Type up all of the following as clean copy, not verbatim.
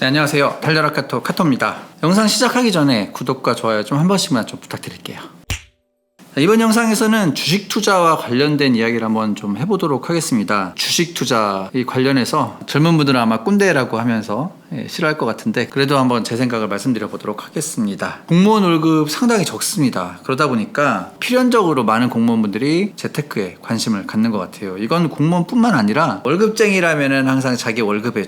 네, 안녕하세요. 달려라 카토입니다. 영상 시작하기 전에 구독과 좋아요 좀 한 번씩만 좀 부탁드릴게요. 이번 영상에서는 주식 투자와 관련된 이야기를 한번 좀 해보도록 하겠습니다. 주식 투자 관련해서 젊은 분들은 아마 꼰대라고 하면서 싫어할 것 같은데 그래도 한번 제 생각을 말씀드려 보도록 하겠습니다. 공무원 월급 상당히 적습니다. 그러다 보니까 필연적으로 많은 공무원분들이 재테크에 관심을 갖는 것 같아요. 이건 공무원뿐만 아니라 월급쟁이라면은 항상 자기 월급에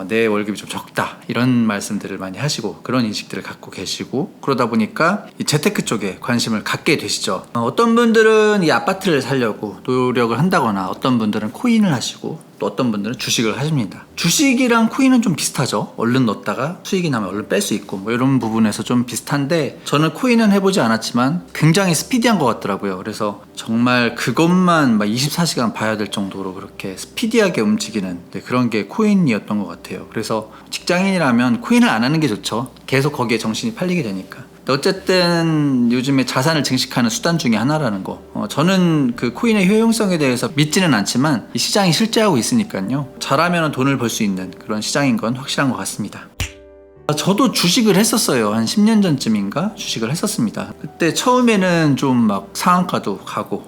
내 월급이 좀 적다 이런 말씀들을 많이 하시고 그런 인식들을 갖고 계시고 그러다 보니까 이 재테크 쪽에 관심을 갖게 되시죠. 어떤 분들은 이 아파트를 사려고 노력을 한다거나 어떤 분들은 코인을 하시고 또 어떤 분들은 주식을 하십니다. 주식이랑 코인은 좀 비슷하죠. 얼른 넣었다가 수익이 나면 얼른 뺄 수 있고 뭐 이런 부분에서 좀 비슷한데 저는 코인은 해보지 않았지만 굉장히 스피디한 것 같더라고요. 그래서 정말 그것만 막 24시간 봐야 될 정도로 그렇게 스피디하게 움직이는 그런 게 코인이었던 것 같아요. 그래서 직장인이라면 코인을 안 하는 게 좋죠. 계속 거기에 정신이 팔리게 되니까. 어쨌든 요즘에 자산을 증식하는 수단 중에 하나라는 거. 저는 그 코인의 효용성에 대해서 믿지는 않지만 이 시장이 실제하고 있으니까요. 잘하면 돈을 벌 수 있는 그런 시장인 건 확실한 것 같습니다. 저도 주식을 했었어요. 한 10년 전쯤인가 주식을 했었습니다. 그때 처음에는 좀 막 상한가도 가고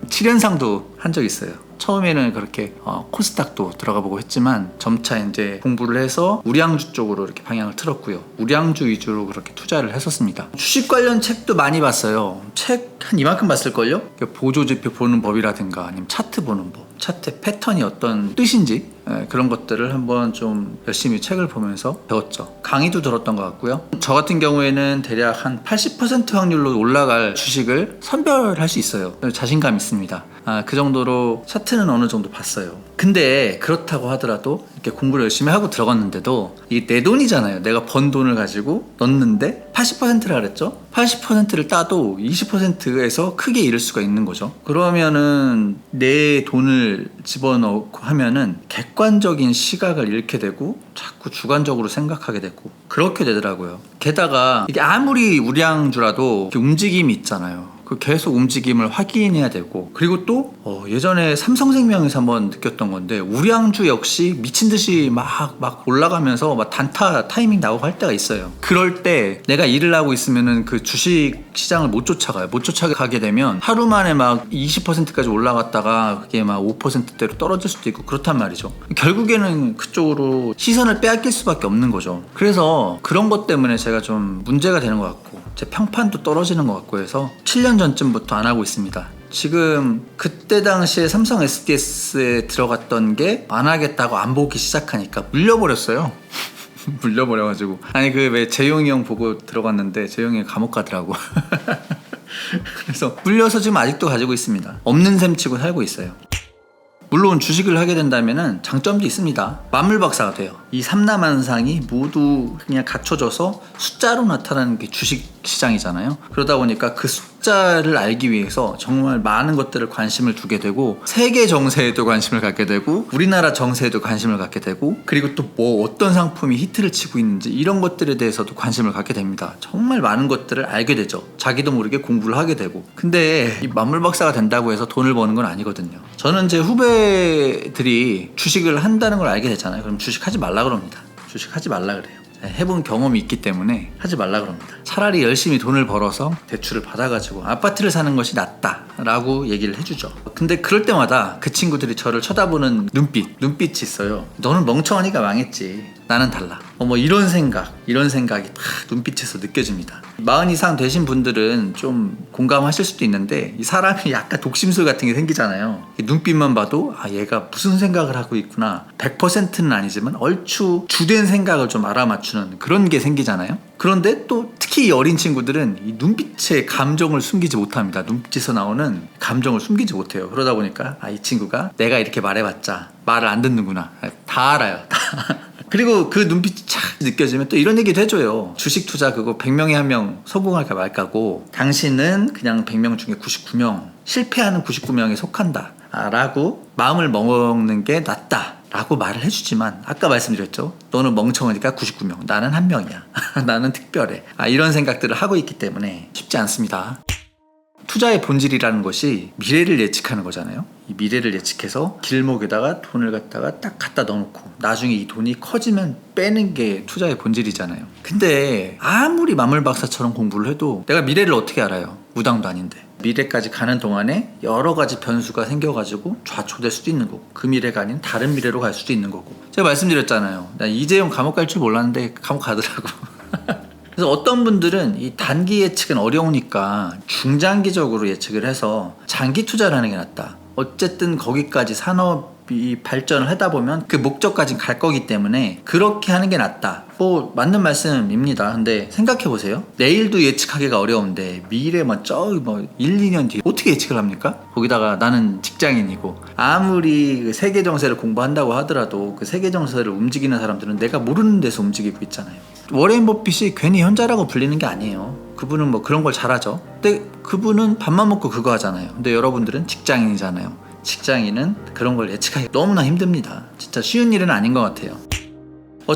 7연상도 한 적 있어요. 처음에는 그렇게 코스닥도 들어가 보고 했지만 점차 이제 공부를 해서 우량주 쪽으로 이렇게 방향을 틀었고요. 우량주 위주로 그렇게 투자를 했었습니다. 주식 관련 책도 많이 봤어요. 책 한 이만큼 봤을걸요? 보조지표 보는 법이라든가 아니면 차트 보는 법, 차트 패턴이 어떤 뜻인지 그런 것들을 한번 좀 열심히 책을 보면서 배웠죠. 강의도 들었던 것 같고요. 저 같은 경우에는 대략 한 80% 확률로 올라갈 주식을 선별할 수 있어요. 자신감 있습니다. 그 정도로 차트는 어느 정도 봤어요. 근데 그렇다고 하더라도 이렇게 공부를 열심히 하고 들어갔는데도 이게 내 돈이잖아요. 내가 번 돈을 가지고 넣었는데 80%라 그랬죠? 80%를 따도 20%에서 크게 잃을 수가 있는 거죠. 그러면은 내 돈을 집어넣고 하면은 객관적인 시각을 잃게 되고 자꾸 주관적으로 생각하게 되고 그렇게 되더라고요. 게다가 이게 아무리 우량주라도 움직임이 있잖아요. 그 계속 움직임을 확인해야 되고 그리고 또 예전에 삼성생명에서 한번 느꼈던 건데 우량주 역시 미친듯이 막 올라가면서 막 단타 타이밍 나오고 할 때가 있어요. 그럴 때 내가 일을 하고 있으면은 그 주식 시장을 못 쫓아가요. 못 쫓아가게 되면 하루 만에 막 20%까지 올라갔다가 그게 막 5%대로 떨어질 수도 있고 그렇단 말이죠. 결국에는 그쪽으로 시선을 빼앗길 수밖에 없는 거죠. 그래서 그런 것 때문에 제가 좀 문제가 되는 것 같고 제 평판도 떨어지는 것 같고 해서 7년 전쯤부터 안 하고 있습니다. 지금 그때 당시에 삼성 SDS에 들어갔던 게 안 하겠다고 안 보기 시작하니까 물려버렸어요. 물려버려가지고 아니 그 왜 재용이 형 보고 들어갔는데 재용이 형 감옥 가더라고. 그래서 물려서 지금 아직도 가지고 있습니다. 없는 셈 치고 살고 있어요. 물론 주식을 하게 된다면 장점도 있습니다. 만물박사가 돼요. 이 삼라만상이 모두 그냥 갖춰져서 숫자로 나타나는 게 주식 시장이잖아요. 그러다 보니까 그 숫자를 알기 위해서 정말 많은 것들을 관심을 두게 되고 세계 정세에도 관심을 갖게 되고 우리나라 정세에도 관심을 갖게 되고 그리고 또 뭐 어떤 상품이 히트를 치고 있는지 이런 것들에 대해서도 관심을 갖게 됩니다. 정말 많은 것들을 알게 되죠. 자기도 모르게 공부를 하게 되고 근데 이 만물박사가 된다고 해서 돈을 버는 건 아니거든요. 저는 제 후배들이 주식을 한다는 걸 알게 됐잖아요. 그럼 주식하지 말라 그럽니다. 주식하지 말라 그래요. 해본 경험이 있기 때문에 하지 말라 그럽니다. 차라리 열심히 돈을 벌어서 대출을 받아가지고 아파트를 사는 것이 낫다라고 얘기를 해주죠. 근데 그럴 때마다 그 친구들이 저를 쳐다보는 눈빛이 있어요. 너는 멍청하니까 망했지. 나는 달라. 뭐 이런 생각이 다 눈빛에서 느껴집니다. 40 이상 되신 분들은 좀 공감하실 수도 있는데 이 사람이 약간 독심술 같은 게 생기잖아요. 눈빛만 봐도 얘가 무슨 생각을 하고 있구나. 100%는 아니지만 얼추 주된 생각을 좀 알아맞추는 그런 게 생기잖아요. 그런데 또 특히 이 어린 친구들은 이 눈빛의 감정을 숨기지 못합니다. 눈빛에서 나오는 감정을 숨기지 못해요. 그러다 보니까 이 친구가 내가 이렇게 말해봤자 말을 안 듣는구나. 다 알아요. 그리고 그 눈빛이 착 느껴지면 또 이런 얘기도 해줘요. 주식 투자 그거 100명에 1명 성공할까 말까고 당신은 그냥 100명 중에 99명 실패하는 99명에 속한다 라고 마음을 먹는 게 낫다 라고 말을 해주지만 아까 말씀드렸죠. 너는 멍청하니까 99명 나는 1명이야. 나는 특별해. 이런 생각들을 하고 있기 때문에 쉽지 않습니다. 투자의 본질이라는 것이 미래를 예측하는 거잖아요. 이 미래를 예측해서 길목에다가 돈을 딱 갖다 넣어놓고 나중에 이 돈이 커지면 빼는 게 투자의 본질이잖아요. 근데 아무리 마물박사처럼 공부를 해도 내가 미래를 어떻게 알아요? 무당도 아닌데. 미래까지 가는 동안에 여러 가지 변수가 생겨가지고 좌초될 수도 있는 거고, 그 미래가 아닌 다른 미래로 갈 수도 있는 거고. 제가 말씀드렸잖아요. 나 이재용 감옥 갈 줄 몰랐는데 감옥 가더라고. 그래서 어떤 분들은 이 단기 예측은 어려우니까 중장기적으로 예측을 해서 장기 투자를 하는 게 낫다. 어쨌든 거기까지 산업이 발전을 하다 보면 그 목적까지 갈 거기 때문에 그렇게 하는 게 낫다. 뭐 맞는 말씀입니다. 근데 생각해 보세요. 내일도 예측하기가 어려운데 미래 뭐 1, 2년 뒤에 어떻게 예측을 합니까? 거기다가 나는 직장인이고 아무리 그 세계 정세를 공부한다고 하더라도 그 세계 정세를 움직이는 사람들은 내가 모르는 데서 움직이고 있잖아요. 워렌 버핏이 괜히 현자라고 불리는 게 아니에요. 그분은 뭐 그런 걸 잘하죠. 근데 그분은 밥만 먹고 그거 하잖아요. 근데 여러분들은 직장인이잖아요. 직장인은 그런 걸 예측하기 너무나 힘듭니다. 진짜 쉬운 일은 아닌 것 같아요.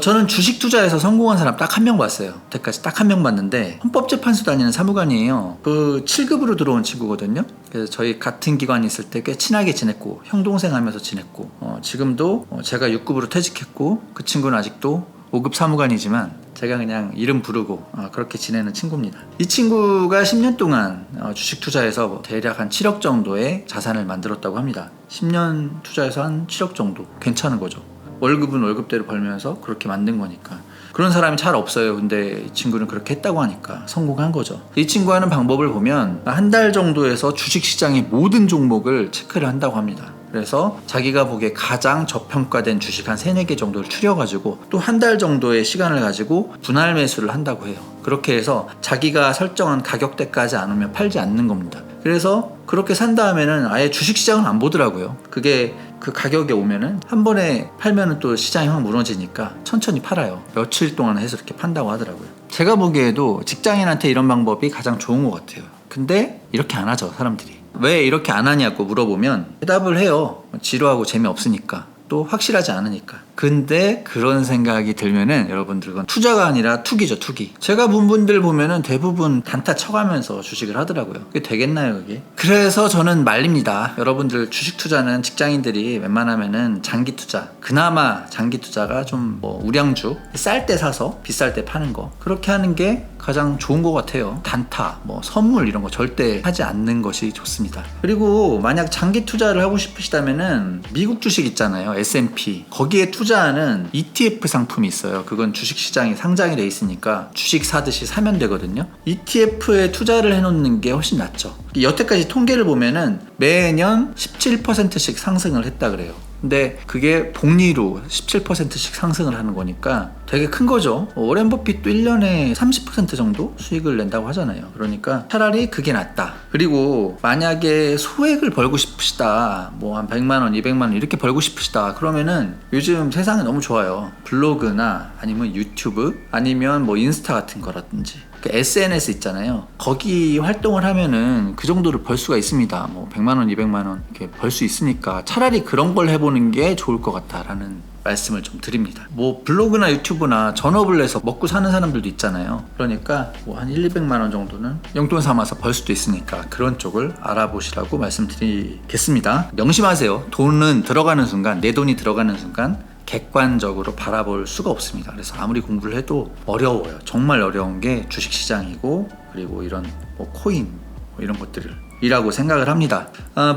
저는 주식 투자에서 성공한 사람 딱 한 명 봤어요. 여태까지 딱 한 명 봤는데 헌법재판소 다니는 사무관이에요. 그 7급으로 들어온 친구거든요. 그래서 저희 같은 기관에 있을 때 꽤 친하게 지냈고 형 동생 하면서 지냈고 지금도 제가 6급으로 퇴직했고 그 친구는 아직도 5급 사무관이지만 제가 그냥 이름 부르고 그렇게 지내는 친구입니다. 이 친구가 10년 동안 주식 투자해서 대략 한 7억 정도의 자산을 만들었다고 합니다. 10년 투자해서 한 7억 정도 괜찮은 거죠. 월급은 월급대로 벌면서 그렇게 만든 거니까. 그런 사람이 잘 없어요. 근데 이 친구는 그렇게 했다고 하니까 성공한 거죠. 이 친구 하는 방법을 보면 한 달 정도에서 주식시장의 모든 종목을 체크를 한다고 합니다. 그래서 자기가 보기에 가장 저평가된 주식 한 3-4개 정도를 추려가지고 또 한 달 정도의 시간을 가지고 분할 매수를 한다고 해요. 그렇게 해서 자기가 설정한 가격대까지 안 오면 팔지 않는 겁니다. 그래서 그렇게 산 다음에는 아예 주식시장은 안 보더라고요. 그게 그 가격에 오면은 한 번에 팔면은 또 시장이 확 무너지니까 천천히 팔아요. 며칠 동안 해서 이렇게 판다고 하더라고요. 제가 보기에도 직장인한테 이런 방법이 가장 좋은 것 같아요. 근데 이렇게 안 하죠, 사람들이. 왜 이렇게 안 하냐고 물어보면 대답을 해요. 지루하고 재미없으니까, 또 확실하지 않으니까. 근데 그런 생각이 들면은 여러분들 그건 투자가 아니라 투기죠, 투기. 제가 본 분들 보면은 대부분 단타 쳐가면서 주식을 하더라고요. 그게 되겠나요, 그게? 그래서 저는 말립니다. 여러분들 주식 투자는 직장인들이 웬만하면은 장기 투자, 그나마 장기 투자가 좀 뭐 우량주, 쌀 때 사서 비쌀 때 파는 거, 그렇게 하는 게 가장 좋은 것 같아요. 단타, 뭐 선물 이런 거 절대 하지 않는 것이 좋습니다. 그리고 만약 장기 투자를 하고 싶으시다면은 미국 주식 있잖아요, S&P. 거기에 투자하는 ETF 상품이 있어요. 그건 주식시장에 상장이 돼 있으니까 주식 사듯이 사면 되거든요. ETF에 투자를 해놓는 게 훨씬 낫죠. 여태까지 통계를 보면은 매년 17%씩 상승을 했다 그래요. 근데 그게 복리로 17%씩 상승을 하는 거니까 되게 큰 거죠. 워렌 버핏도 1년에 30% 정도 수익을 낸다고 하잖아요. 그러니까 차라리 그게 낫다. 그리고 만약에 소액을 벌고 싶으시다, 뭐 한 100만 원, 200만 원 이렇게 벌고 싶으시다 그러면은 요즘 세상이 너무 좋아요. 블로그나 아니면 유튜브 아니면 뭐 인스타 같은 거라든지 그 SNS 있잖아요. 거기 활동을 하면은 그 정도를 벌 수가 있습니다. 뭐 100만 원, 200만 원 이렇게 벌 수 있으니까 차라리 그런 걸 해보는 게 좋을 것 같다라는 말씀을 좀 드립니다. 뭐 블로그나 유튜브나 전업을 해서 먹고 사는 사람들도 있잖아요. 그러니까 뭐 한 1, 200만 원 정도는 용돈 삼아서 벌 수도 있으니까 그런 쪽을 알아보시라고 말씀드리겠습니다. 명심하세요. 돈은 들어가는 순간, 내 돈이 들어가는 순간 객관적으로 바라볼 수가 없습니다. 그래서 아무리 공부를 해도 어려워요. 정말 어려운 게 주식시장이고, 그리고 이런 뭐 코인 뭐 이런 것들을 이라고 생각을 합니다.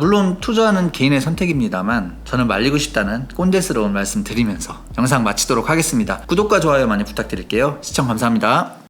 물론 투자는 개인의 선택입니다만 저는 말리고 싶다는 꼰대스러운 말씀 드리면서 영상 마치도록 하겠습니다. 구독과 좋아요 많이 부탁드릴게요. 시청 감사합니다.